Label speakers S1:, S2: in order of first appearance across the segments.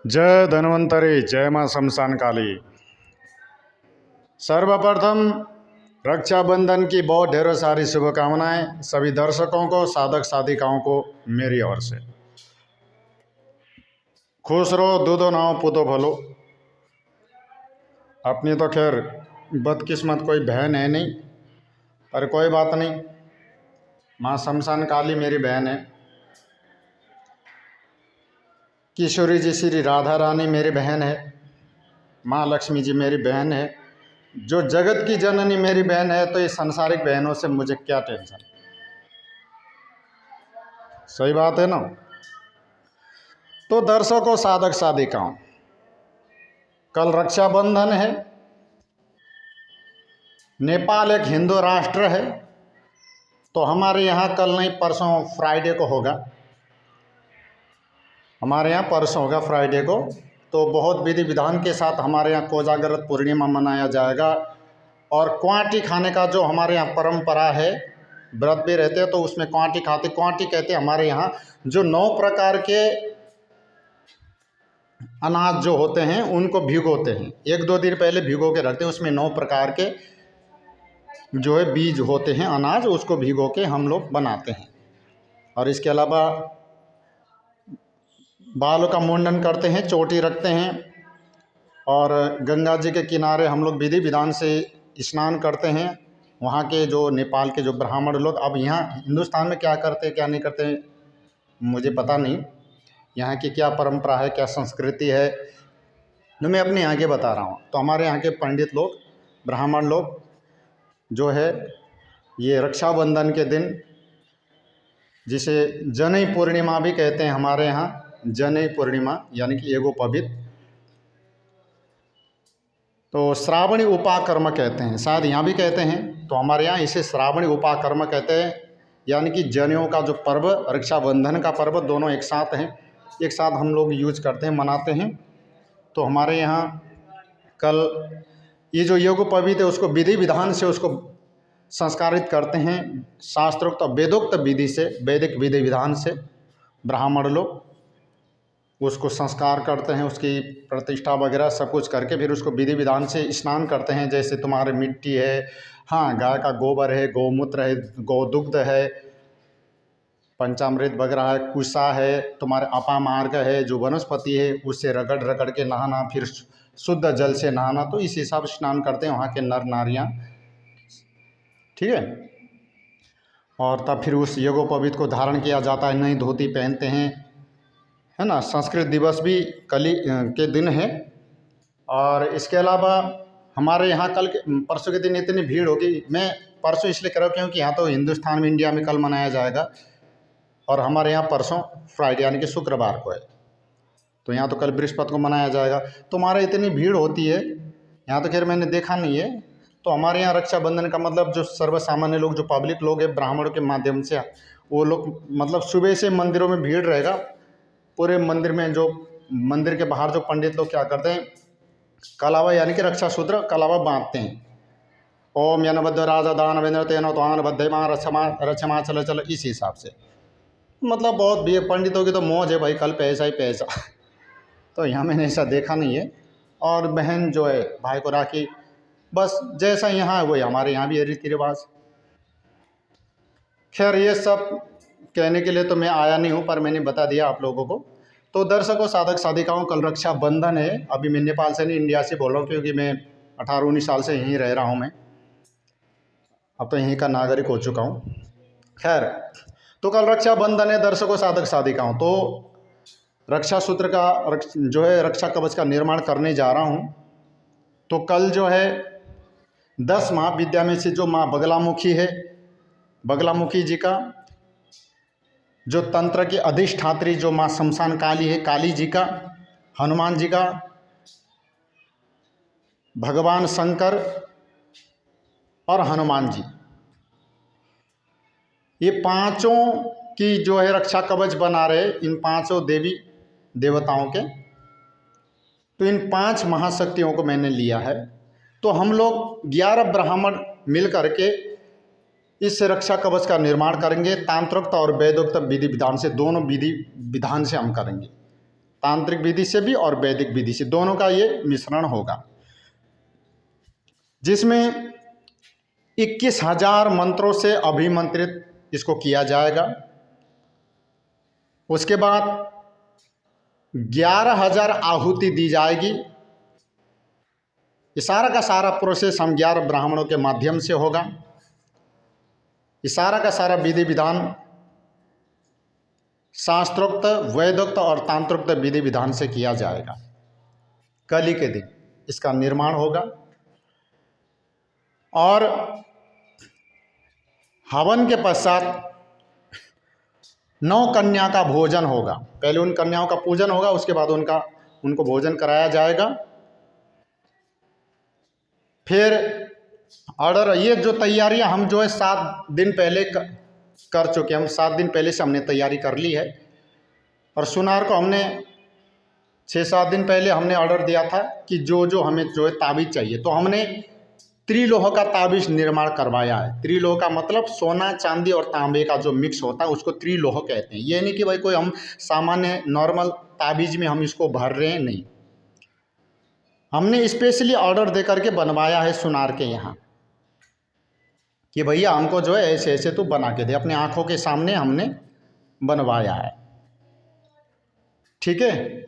S1: जय धन्वंतरी, जय माँ शमशान काली। सर्वप्रथम रक्षाबंधन की बहुत ढेरों सारी शुभकामनाएं सभी दर्शकों को, साधक साधिकाओं को मेरी ओर से। खुश रहो, दूधो नाओ पूतो भलो। अपनी तो खैर बदकिस्मत कोई बहन है नहीं, पर कोई बात नहीं, माँ शमशान काली मेरी बहन है। किशोरी जी श्री राधा रानी मेरी बहन है। माँ लक्ष्मी जी मेरी बहन है। जो जगत की जननी मेरी बहन है, तो ये सांसारिक बहनों से मुझे क्या टेंशन। सही बात है ना। तो दर्शकों, साधक साधिकाओं, कल रक्षाबंधन है। नेपाल एक हिंदू राष्ट्र है, तो हमारे यहाँ कल नहीं परसों फ्राइडे को होगा। हमारे यहाँ परसों होगा फ्राइडे को। तो बहुत विधि विधान के साथ हमारे यहाँ कोजागरत पूर्णिमा मनाया जाएगा। और क्वांटी खाने का जो हमारे यहाँ परंपरा है, व्रत भी रहते हैं तो उसमें क्वांटी खाते। क्वांटी कहते हैं हमारे यहाँ जो 9 प्रकार के अनाज जो होते हैं उनको भिगोते हैं, 1-2 दिन पहले भिगो के रखते हैं। उसमें 9 प्रकार के जो है बीज होते हैं, अनाज, उसको भिगो के हम लोग बनाते हैं। और इसके अलावा बालों का मुंडन करते हैं, चोटी रखते हैं, और गंगा जी के किनारे हम लोग विधि विधान से स्नान करते हैं। वहाँ के जो नेपाल के जो ब्राह्मण लोग, अब यहाँ हिंदुस्तान में क्या करते हैं क्या नहीं करते हैं मुझे पता नहीं, यहाँ की क्या परंपरा है, क्या संस्कृति है, तो मैं अपने यहाँ के बता रहा हूँ। तो हमारे यहाँ के पंडित लोग, ब्राह्मण लोग जो है, ये रक्षाबंधन के दिन, जिसे जनई पूर्णिमा भी कहते हैं हमारे यहाँ, जनई पूर्णिमा यानी कि एगो पवित्र, तो श्रावणी उपाकर्म कहते हैं, शायद यहाँ भी कहते हैं। तो हमारे यहाँ इसे श्रावणी उपाकर्म कहते हैं, यानी कि जनेऊ का जो पर्व, रक्षाबंधन का पर्व, दोनों एक साथ हैं, एक साथ हम लोग यूज करते हैं, मनाते हैं। तो हमारे यहाँ कल ये जो योग पवित्र है उसको विधि विधान से उसको संस्कारित करते हैं, शास्त्रोक्त वेदोक्त विधि से, वैदिक विधि विधान से ब्राह्मण लोग उसको संस्कार करते हैं, उसकी प्रतिष्ठा वगैरह सब कुछ करके फिर उसको विधि विधान से स्नान करते हैं। जैसे तुम्हारे मिट्टी है, हाँ, गाय का गोबर है, गौमूत्र है, गौदुग्ध है, पंचामृत वगैरह है, कुसा है, तुम्हारे अपामार्ग है, जो वनस्पति है, उससे रगड़ रगड़ के नहाना, फिर शुद्ध जल से नहाना। तो इस हिसाब से स्नान करते हैं वहाँ के नर नारियाँ, ठीक है। और तब फिर उस यज्ञोपवीत को धारण किया जाता है, नई धोती पहनते हैं, है ना। संस्कृत दिवस भी कल ही के दिन है। और इसके अलावा हमारे यहाँ कल के परसों के दिन इतनी भीड़ होगी, मैं परसों इसलिए कर रहा हूँ क्योंकि यहाँ तो हिंदुस्तान में, इंडिया में कल मनाया जाएगा, और हमारे यहाँ परसों फ्राइडे यानी कि शुक्रवार को है। तो यहाँ तो कल बृहस्पति को मनाया जाएगा। तो हमारे इतनी भीड़ होती है यहाँ, तो खैर मैंने देखा नहीं है। तो हमारे यहाँ रक्षाबंधन का मतलब जो सर्वसामान्य लोग, जो पब्लिक लोग हैं, ब्राह्मणों के माध्यम से, वो लोग मतलब सुबह से मंदिरों में भीड़ रहेगा पूरे मंदिर में। जो मंदिर के बाहर जो पंडित लोग क्या करते हैं, कलावा यानी कि रक्षा सूत्र कलावा बांधते हैं। ओम यनबद्ध राजा दान वेंद्र तेनो त्वान बद्धमा रक्षमा चल चल, इस हिसाब से। मतलब बहुत भी पंडितों की तो मौज है भाई, कल पैसा ही पैसा। तो यहाँ मैंने ऐसा देखा नहीं है। और बहन जो है भाई को राखी, बस जैसा यहाँ है वही हमारे यहाँ भी है रीति रिवाज। खैर ये सब कहने के लिए तो मैं आया नहीं हूँ, पर मैंने बता दिया आप लोगों को। तो दर्शकों, साधक साधिकाओं, कल रक्षाबंधन है। अभी मैं नेपाल से नहीं, इंडिया से बोल रहा हूँ, क्योंकि मैं 18-19 साल से यहीं रह रहा हूँ। मैं अब तो यहीं का नागरिक हो चुका हूँ। खैर, तो कल रक्षाबंधन है दर्शकों, साधक साधिकाओं। तो रक्षा सूत्र का जो है, रक्षा कवच का निर्माण करने जा रहा हूँ। तो कल जो है 10 महाविद्या में से जो माँ बगलामुखी है, बगलामुखी जी का जो तंत्र की अधिष्ठात्री जो माँ शमशान काली है, काली जी का, हनुमान जी का, भगवान शंकर और हनुमान जी, ये पांचों की जो है रक्षा कवच बना रहे, इन पांचों देवी देवताओं के। तो इन 5 महाशक्तियों को मैंने लिया है। तो हम लोग 11 ब्राह्मण मिल करके इस रक्षा कवच का निर्माण करेंगे। तांत्रोक्त और वेदोक्त विधि विधान से, दोनों विधि विधान से हम करेंगे। तांत्रिक विधि से भी और वैदिक विधि से, दोनों का ये मिश्रण होगा, जिसमें 21,000 मंत्रों से अभिमंत्रित इसको किया जाएगा। उसके बाद 11,000 आहुति दी जाएगी। ये सारा का सारा प्रोसेस हम 11 ब्राह्मणों के माध्यम से होगा। ये सारा का सारा विधि विधान शास्त्रोक्त, वेदोक्त और तांत्रोक्त विधि विधान से किया जाएगा। कली के दिन इसका निर्माण होगा और हवन के पश्चात 9 कन्या का भोजन होगा। पहले उन कन्याओं का पूजन होगा, उसके बाद उनको भोजन कराया जाएगा। फिर ऑर्डर, ये जो तैयारियां हम जो है 7 दिन पहले कर चुके हैं, हम 7 दिन पहले से हमने तैयारी कर ली है। और सुनार को हमने 6-7 दिन पहले हमने ऑर्डर दिया था कि जो हमें जो है ताबीज़ चाहिए, तो हमने त्रिलोह का ताबीज़ निर्माण करवाया है। त्रिलोह का मतलब सोना, चांदी और तांबे का जो मिक्स होता है उसको त्रिलोह कहते हैं। ये नहीं कि भाई कोई हम सामान्य नॉर्मल ताबीज़ में हम इसको भर रहे हैं, नहीं। हमने स्पेशली ऑर्डर दे करके बनवाया है सुनार के यहाँ कि भैया हमको जो है ऐसे ऐसे तो बना के दे। अपने आंखों के सामने हमने बनवाया है, ठीक है।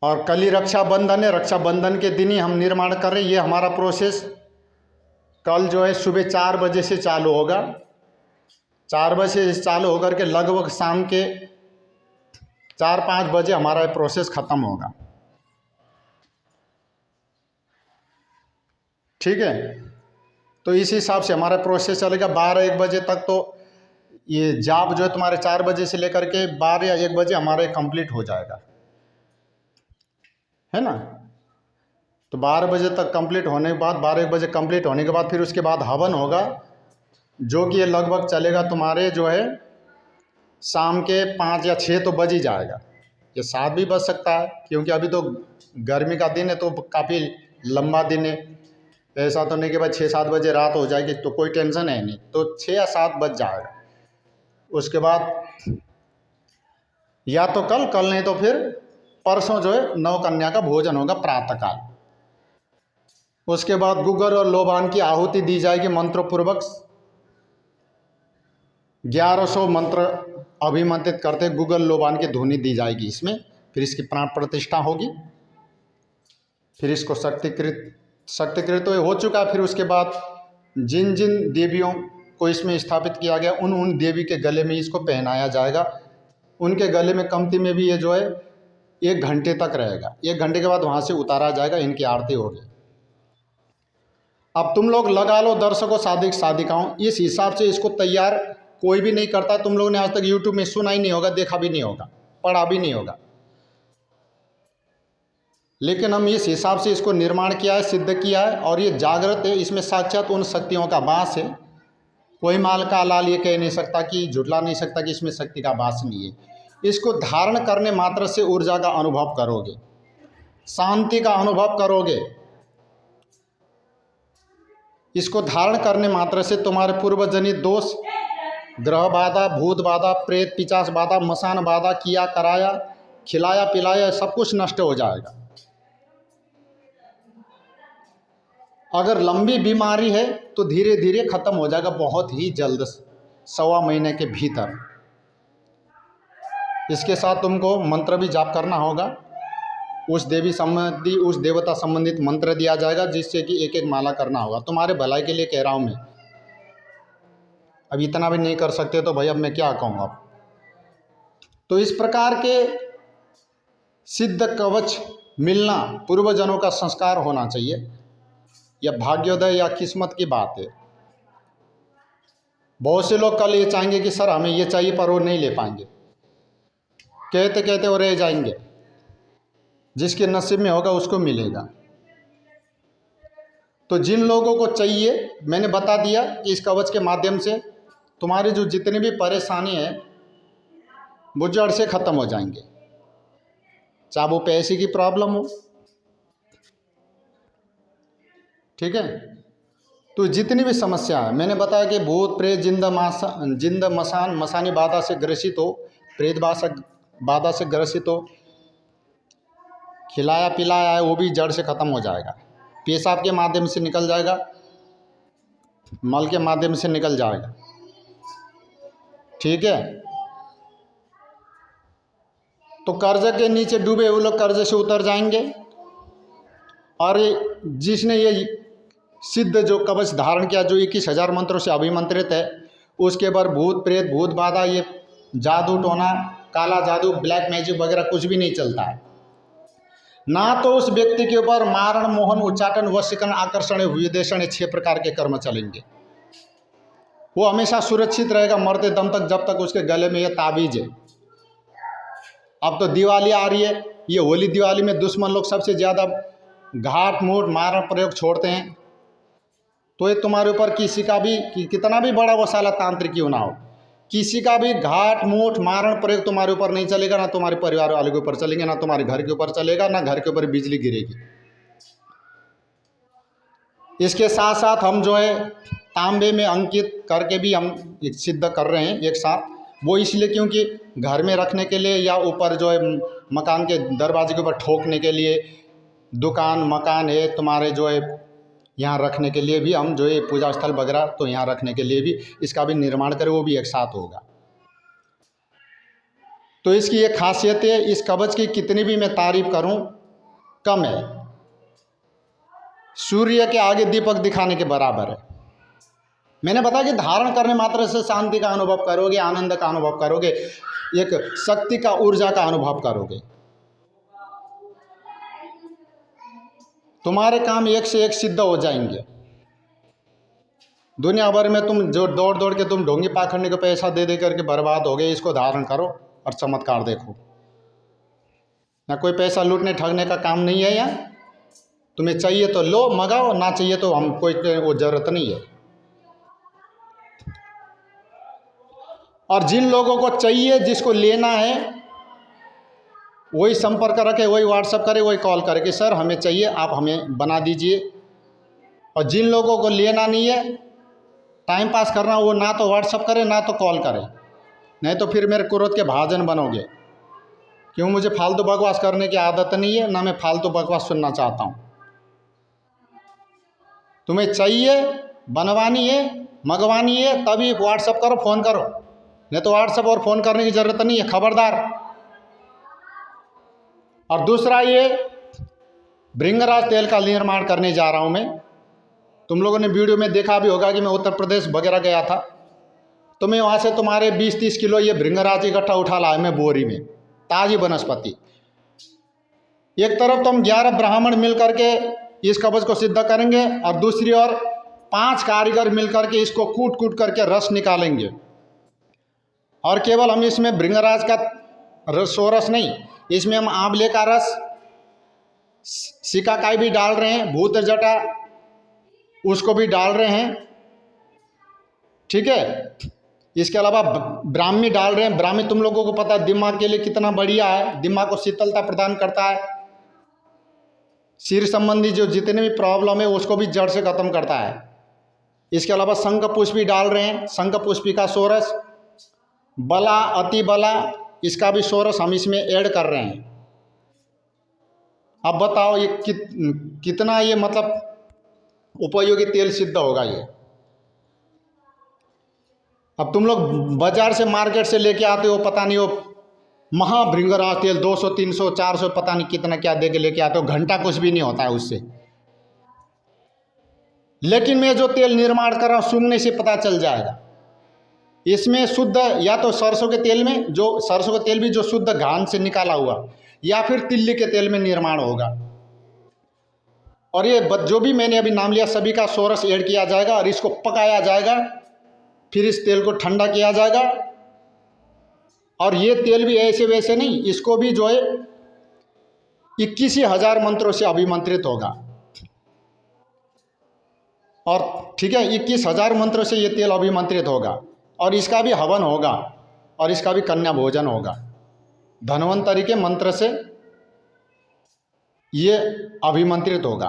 S1: और कल ही रक्षाबंधन है, रक्षाबंधन के दिन ही हम निर्माण कर रहे हैं। ये हमारा प्रोसेस कल जो है सुबह 4 बजे से चालू होगा। 4 बजे से चालू होकर के लगभग शाम के 4-5 बजे हमारा प्रोसेस ख़त्म होगा, ठीक है। तो इस हिसाब से हमारा प्रोसेस चलेगा। 12-1 बजे तक तो ये जाप जो है तुम्हारे 4 बजे से लेकर के 12 या 1 बजे हमारे कंप्लीट हो जाएगा, है ना। तो 12 बजे तक कंप्लीट होने के बाद, 12-1 बजे कंप्लीट होने के बाद फिर उसके बाद हवन होगा, जो कि ये लगभग चलेगा तुम्हारे जो है शाम के 5 या 6 तो बज ही जाएगा। ये 7 भी बज सकता है, क्योंकि अभी तो गर्मी का दिन है तो काफ़ी लंबा दिन है। ऐसा तो नहीं कि भाई 6-7 बजे रात हो जाएगी, तो कोई टेंशन है नहीं, तो 6 या 7 बज जाएगा। उसके बाद या तो कल नहीं तो फिर परसों जो है 9 कन्या का भोजन होगा प्रातःकाल। उसके बाद गुग्गर और लोबान की आहुति दी जाएगी मंत्रोपूर्वक। 1100 मंत्र अभिमंत्रित करते गुग्गर लोबान की ध्वनि दी जाएगी इसमें। फिर इसकी प्राण प्रतिष्ठा होगी, फिर इसको शक्तिकृत तो हो चुका है। फिर उसके बाद जिन जिन देवियों को इसमें स्थापित किया गया उन देवी के गले में इसको पहनाया जाएगा। उनके गले में कमती में भी ये जो है 1 घंटे तक रहेगा। 1 घंटे के बाद वहाँ से उतारा जाएगा, इनकी आरती होगी। अब तुम लोग लगा लो दर्शकों, साधिक साधिकाओं, इस हिसाब से इसको तैयार कोई भी नहीं करता। तुम लोगों ने आज तक यूट्यूब में सुना ही नहीं होगा, देखा भी नहीं होगा, पढ़ा भी नहीं होगा, लेकिन हम इस हिसाब से इसको निर्माण किया है, सिद्ध किया है। और ये जागृत है, इसमें साक्षात उन शक्तियों का वास है। कोई माल का लाल ये कह नहीं सकता कि, झुटला नहीं सकता कि इसमें शक्ति का वास नहीं है। इसको धारण करने मात्र से ऊर्जा का अनुभव करोगे, शांति का अनुभव करोगे। इसको धारण करने मात्र से तुम्हारे पूर्वजनित दोष, ग्रह बाधा, भूत बाधा, प्रेत पिशाच बाधा, मसान बाधा, किया कराया, खिलाया पिलाया, सब कुछ नष्ट हो जाएगा। अगर लंबी बीमारी है तो धीरे धीरे खत्म हो जाएगा, बहुत ही जल्द, 1.25 महीने के भीतर। इसके साथ तुमको मंत्र भी जाप करना होगा। उस देवी संबंधी, उस देवता संबंधित मंत्र दिया जाएगा, जिससे कि 1-1 माला करना होगा। तुम्हारे भलाई के लिए कह रहा हूँ मैं। अब इतना भी नहीं कर सकते तो भाई अब मैं क्या कहूँ अब। तो इस प्रकार के सिद्ध कवच मिलना पूर्वजनों का संस्कार होना चाहिए। यह भाग्योदय या किस्मत की बात है। बहुत से लोग कल ये चाहेंगे कि सर हमें ये चाहिए, पर वो नहीं ले पाएंगे, कहते कहते वो रह जाएंगे। जिसके नसीब में होगा उसको मिलेगा। तो जिन लोगों को चाहिए, मैंने बता दिया कि इस कवच के माध्यम से तुम्हारी जो जितनी भी परेशानी है वो जड़ से ख़त्म हो जाएंगे। चाहे वो पैसे की प्रॉब्लम हो, ठीक है। तो जितनी भी समस्या है, मैंने बताया कि भूत प्रेत, जिंद मसान, मसानी बाधा से ग्रसित हो, प्रेत बाधा बाधा से ग्रसित हो, खिलाया पिलाया है वो भी जड़ से ख़त्म हो जाएगा। पेशाब के माध्यम से निकल जाएगा, मल के माध्यम से निकल जाएगा। ठीक है, तो कर्ज के नीचे डूबे वो लोग कर्ज से उतर जाएंगे। और जिसने ये सिद्ध जो कवच धारण किया, जो 21,000 मंत्रों से अभिमंत्रित है, उसके ऊपर भूत प्रेत भूत बाधा, ये जादू टोना, काला जादू, ब्लैक मैजिक वगैरह कुछ भी नहीं चलता है। ना तो उस व्यक्ति के ऊपर मारण, मोहन, उच्चाटन, वशीकरण, आकर्षण, विदेशन, 6 प्रकार के कर्म चलेंगे। वो हमेशा सुरक्षित रहेगा मरते दम तक, जब तक उसके गले में ये ताबीज है। अब तो दिवाली आ रही है, ये होली दिवाली में दुश्मन लोग सबसे ज़्यादा घाट मूठ मारण प्रयोग छोड़ते हैं। तो ये तुम्हारे ऊपर किसी का भी कितना भी बड़ा वसाला तांत्रिक क्यों ना हो, किसी का भी घाट मूठ मारण प्रयोग तुम्हारे ऊपर नहीं चलेगा। ना तुम्हारे परिवार वाले के ऊपर चलेंगे, ना तुम्हारे घर के ऊपर चलेगा, ना घर के ऊपर बिजली गिरेगी। इसके साथ साथ हम जो है तांबे में अंकित करके भी हम सिद्ध कर रहे हैं एक साथ। वो इसलिए क्योंकि घर में रखने के लिए या ऊपर जो है मकान के दरवाजे के ऊपर ठोकने के लिए, दुकान मकान है तुम्हारे जो है यहाँ रखने के लिए भी हम जो है पूजा स्थल वगैरह, तो यहाँ रखने के लिए भी इसका भी निर्माण करें, वो भी एक साथ होगा। तो इसकी एक खासियत है, इस कवच की कितनी भी मैं तारीफ करूं कम है। सूर्य के आगे दीपक दिखाने के बराबर है। मैंने बताया कि धारण करने मात्र से शांति का अनुभव करोगे, आनंद का अनुभव करोगे, एक शक्ति का, ऊर्जा का अनुभव करोगे। तुम्हारे काम एक से एक सिद्ध हो जाएंगे। दुनिया भर में तुम जो दौड़ दौड़ के तुम ढोंगी पाखंडी को पैसा दे दे करके बर्बाद हो गए, इसको धारण करो और चमत्कार देखो। ना कोई पैसा लूटने ठगने का काम नहीं है यहाँ। तुम्हें चाहिए तो लो, मंगाओ, ना चाहिए तो हम कोई वो जरूरत नहीं है। और जिन लोगों को चाहिए, जिसको लेना है, वही संपर्क रखे, वही व्हाट्सएप करे, वही कॉल करे कि सर हमें चाहिए, आप हमें बना दीजिए। और जिन लोगों को लेना नहीं है, टाइम पास करना, वो ना तो व्हाट्सएप करे ना तो कॉल करे, नहीं तो फिर मेरे क्रोध के भाजन बनोगे। क्यों? मुझे फालतू बकवास करने की आदत नहीं है, ना मैं फालतू बकवास सुनना चाहता हूँ। तुम्हें चाहिए, बनवानी है, मंगवानी है, तभी व्हाट्सएप करो, फ़ोन करो, नहीं तो व्हाट्सएप और फ़ोन करने की ज़रूरत नहीं है, खबरदार। और दूसरा, ये भृंगराज तेल का निर्माण करने जा रहा हूँ मैं। तुम लोगों ने वीडियो में देखा भी होगा कि मैं उत्तर प्रदेश वगैरह गया था, तो मैं वहाँ से तुम्हारे 20-30 किलो ये भृंगराज इकट्ठा उठा लाया मैं बोरी में, ताज़ी वनस्पति। एक तरफ तो हम 11 ब्राह्मण मिल करके इस कवच को सिद्ध करेंगे, और दूसरी ओर 5 कारीगर मिल करके इसको कूट कूट करके रस निकालेंगे। और केवल हम इसमें भृंगराज का सोरस नहीं, इसमें हम आंवले का रस, सिकाकाई भी डाल रहे हैं, भूत जटा उसको भी डाल रहे हैं। ठीक है, इसके अलावा ब्राह्मी डाल रहे हैं। ब्राह्मी तुम लोगों को पता है दिमाग के लिए कितना बढ़िया है, दिमाग को शीतलता प्रदान करता है, सिर संबंधी जो जितने भी प्रॉब्लम है उसको भी जड़ से खत्म करता है। इसके अलावा शंख पुष्पी डाल रहे हैं, शंख पुष्पी का सोरस, बला, अति बला, इसका भी सोरस हम इसमें ऐड कर रहे हैं। अब बताओ ये कितना ये मतलब उपयोगी तेल सिद्ध होगा ये। अब तुम लोग बाजार से, मार्केट से लेके आते हो, पता नहीं वो महाभृंगराज तेल 200, 300, 400 पता नहीं कितना क्या दे के लेके आते हो, घंटा कुछ भी नहीं होता है उससे। लेकिन मैं जो तेल निर्माण कर रहा हूँ, सूंघने से पता चल जाएगा। इसमें शुद्ध, या तो सरसों के तेल में, जो सरसों का तेल भी जो शुद्ध घान से निकाला हुआ, या फिर तिल्ली के तेल में निर्माण होगा। और ये जो भी मैंने अभी नाम लिया, सभी का सोरस ऐड किया जाएगा और इसको पकाया जाएगा। फिर इस तेल को ठंडा किया जाएगा। और ये तेल भी ऐसे वैसे नहीं, इसको भी जो है 21,000 मंत्रों से अभिमंत्रित होगा। और ठीक है, 21,000 मंत्रों से ये तेल अभिमंत्रित होगा, और इसका भी हवन होगा, और इसका भी कन्या भोजन होगा। धन्वंतरि के मंत्र से ये अभिमंत्रित होगा।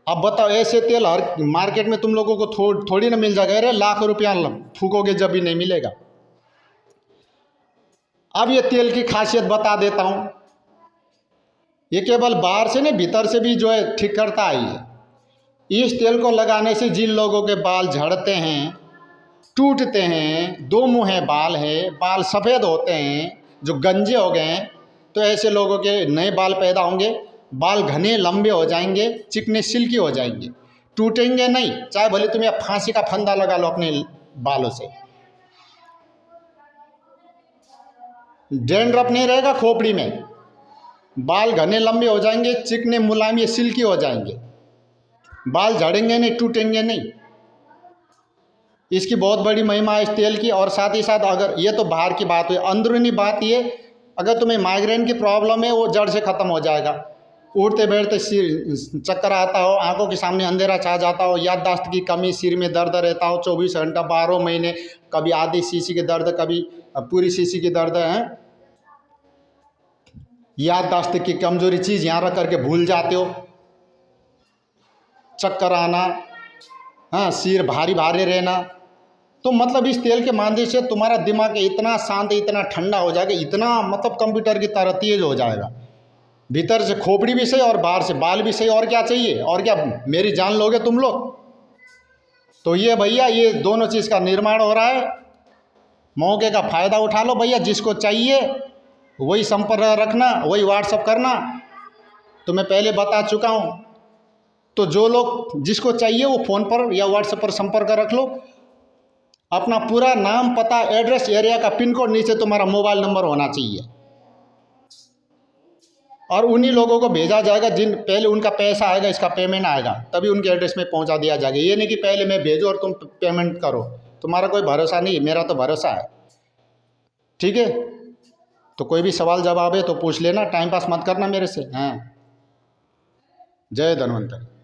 S1: अब बताओ, ऐसे तेल हर मार्केट में तुम लोगों को थोड़ी ना मिल जाएगा। अरे लाख रुपया फूकोगे जब भी नहीं मिलेगा। अब ये तेल की खासियत बता देता हूँ। ये केवल बाहर से नहीं, भीतर से भी जो है ठीक करता है ये। इस तेल को लगाने से जिन लोगों के बाल झड़ते हैं, टूटते हैं, दो मुँहे बाल है, बाल सफ़ेद होते हैं, जो गंजे हो गए हैं, तो ऐसे लोगों के नए बाल पैदा होंगे, बाल घने लंबे हो जाएंगे, चिकने सिल्की हो जाएंगे, टूटेंगे नहीं। चाहे भले तुम्हें फांसी का फंदा लगा लो अपने बालों से, डैंड्रफ नहीं रहेगा खोपड़ी में, बाल घने लंबे हो जाएंगे, चिकने मुलायम ये सिल्की हो जाएंगे, बाल झड़ेंगे नहीं, टूटेंगे नहीं। इसकी बहुत बड़ी महिमा है इस तेल की। और साथ ही साथ अगर ये तो बाहर की बात हुई, अंदरूनी बात ये, अगर तुम्हें माइग्रेन की प्रॉब्लम है वो जड़ से ख़त्म हो जाएगा। उठते बैठते सिर चक्कर आता हो, आंखों के सामने अंधेरा छा जाता हो, याददाश्त की कमी, सिर में दर्द रहता हो 24 घंटा 12 महीने, कभी आधी शीशी की दर्द, कभी पूरी शीशी की दर्द है, याददाश्त की कमजोरी, चीज़ यहाँ रख करके भूल जाते हो, चक्कर आना, हाँ, सिर भारी भारी रहना, तो मतलब इस तेल के माध्यम से तुम्हारा दिमाग इतना शांत, इतना ठंडा हो जाएगा, इतना मतलब कंप्यूटर की तरह तेज हो जाएगा, भीतर से खोपड़ी भी सही और बाहर से बाल भी सही। और क्या चाहिए, और क्या मेरी जान लोगे तुम लोग। तो ये भैया, ये दोनों चीज़ का निर्माण हो रहा है, मौके का फ़ायदा उठा लो भैया। जिसको चाहिए वही संपर्क रखना, वही व्हाट्सअप करना, तो मैं पहले बता चुका हूँ। तो जो लोग जिसको चाहिए वो फ़ोन पर या व्हाट्सएप पर संपर्क रख लो। अपना पूरा नाम, पता, एड्रेस, एरिया का पिन कोड, नीचे तुम्हारा मोबाइल नंबर होना चाहिए, और उन्हीं लोगों को भेजा जाएगा जिन पहले उनका पैसा आएगा, इसका पेमेंट आएगा, तभी उनके एड्रेस में पहुंचा दिया जाएगा। ये नहीं कि पहले मैं भेजूँ और तुम पेमेंट करो, तुम्हारा कोई भरोसा नहीं, मेरा तो भरोसा है। ठीक है, तो कोई भी सवाल जवाब है तो पूछ लेना, टाइम पास मत करना मेरे से। हाँ, जय धन्वंतरि।